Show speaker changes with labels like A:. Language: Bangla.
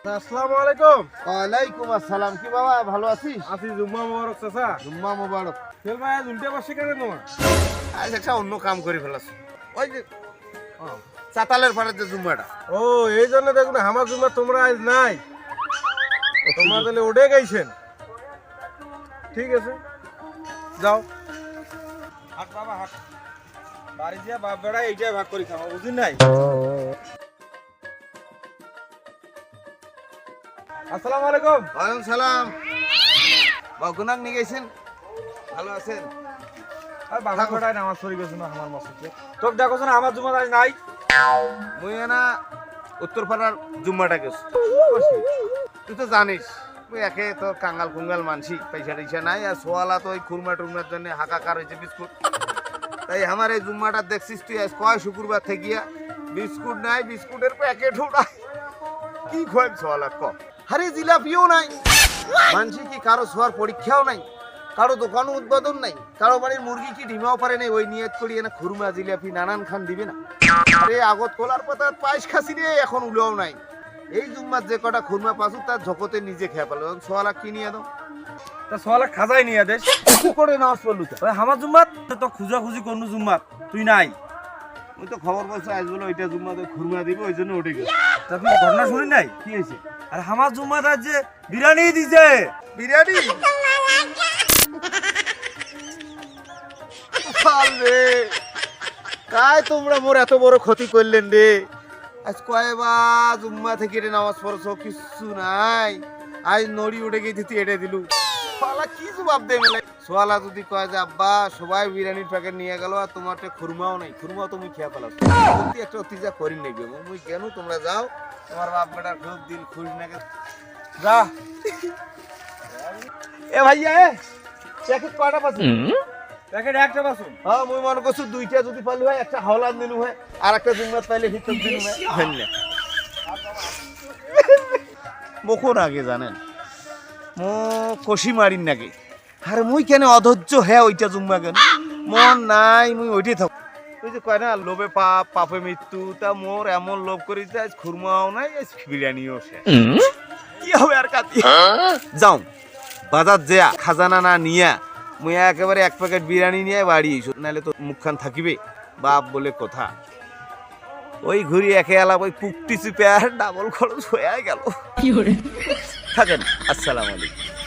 A: আসসালামু আলাইকুম।
B: ওয়ালাইকুম আসসালাম। কি বাবা ভালো আছিস?
A: আছি, জুম্মা মোবারক চাচা।
B: জুম্মা মোবারক।
A: ফেল ভাই আজ উল্টে বসে কেন তোমার?
B: আজ একটা অন্য কাম করে ফেলাস। ওই যে চাতালের পাড়ের যে জুম্মাটা।
A: ও এই জন্য দেখুন আমার জুম্মা তোমরা আজ নাই, তোমরা তাহলে উঠে গেছেন। ঠিক আছে যাও, হাট বাবা হাট, বাড়ি যা বাপ বেড়া এইটাই ভাগ করি খাওয়া, বুঝলি নাই? আসসালামু আলাইকুম।
B: ওয়ালাইকুম সালাম। বাগুনাক নিয়ে গেছেন? ভালো আছেন?
A: আর বাবা বেড়ায় নামাজ পড়ি গেছে না আমার মসজিদে। তোকে দেখো না আমার জুম্মা আজ নাই।
B: মুই না উত্তর পাড়ার জুম্মাটা গেছি। তুই তো জানিস মুই একে তো কাঙ্গাল কুঙ্গাল মানসি, পয়সা টৈসা নাই, আর সোয়ালা তো ওই খুরমা টুরমার জন্য হাকাকার হয়েছে বিস্কুট। তাই আমার এই জুম্মাটা দেখছিস তুই আজ কয় শুক্রবার থেকে গিয়া বিস্কুট নাই, বিস্কুটের প্যাকেটও নাই, কি খোয়াম সোয়ালা ক? আরে জিলাপিও নাই, মানসি কি কারো সোয়ার পরীক্ষাও নাই, কারো দোকানও উদ্বোধন নাই, কারো বাড়ির মুরগি কি ডিমাও পারে নাই, ওই নিয়ত করি না খুরমা জিলাপি নানান খান দিবে না। আরে আগত কলার পাতা পায়েস খাসি রে, এখন উলেও নাই। এই জুম্মার যে কটা খুরমা পাসু তার ঝকতে নিজে খেয়ে পেলো, সোয়ালা কিনিয়ে দাও।
A: তা সোয়ালা খাজাই নিয়ে দেশ
B: কি করে নামাজ পড়লু তো?
A: আমার জুম্মাত তো খুঁজা খুঁজি করনু জুম্মাত তুই নাই।
B: ওই তো খবর বলছে আজ বলে ওইটা জুম্মাতে খুরমা দিবে, ওই জন্য উঠে গেছে।
A: তা তুই ঘটনা শুনি নাই?
B: কি হয়েছে?
A: আর আমার জুম্মাত আজ যে বিরিয়ানি দিছে।
B: বিরিয়ানি? রে কাই তোমরা মোর এত বড় ক্ষতি করলেন রে। আজ কয়বার জুম্মা থেকে রে নামাজ পড়ছো, কিচ্ছু নাই, আজ নড়ি উঠে গিয়ে তুই এড়ে দিলু। সোয়ালা কি জবাব দে মেলাই? সোয়ালা যদি কয় যে আব্বা সবাই বিরিয়ানির প্যাকেট নিয়ে গেল আর তোমার খুরমাও নাই, খুরমাও তুমি খেয়ে পেলাম, সত্যি একটা অতিজা করি নেবে। মুই কেন, তোমরা যাও, তোমার বাপ বেটার খুব দিল খুশ নাকি যা। এ ভাইয়া এ প্যাকেট কয়টা পাচ্ছি?
A: প্যাকেট একটা বাসুন।
B: হ্যাঁ মুই মনে করছি দুইটা যদি পাইলে হয়, একটা হাওলাত দিনু হয় আর একটা জুম্মাত পাইলে ভিতর দিনু হয়। ধন্যবাদ। মুখুন আগে জানেন মো কষি মারিন নাকি, আর মুই কেন অধৈর্য হ্যাঁ ওইটা জুম্মা কেন মন নাই, মুই ওইটাই থাক। ওই যে কয় না লোভে পাপ পাপে মৃত্যু, তা মোর এমন লোভ করি যে আজ খুরমাও নাই, আজ বিরিয়ানিও শেষ। কি হবে আর কাতি যাও বাজার যে খাজানা না নিয়া মুই একেবারে এক প্যাকেট বিরিয়ানি নিয়ে বাড়ি, নাহলে তো মুখখান থাকিবে বাপ বলে কথা। ওই ঘুরি একে আলাপ ওই পুকটি চিপে আর ডাবল খরচ হয়ে গেল। থাকেন, আসসালামু আলাইকুম।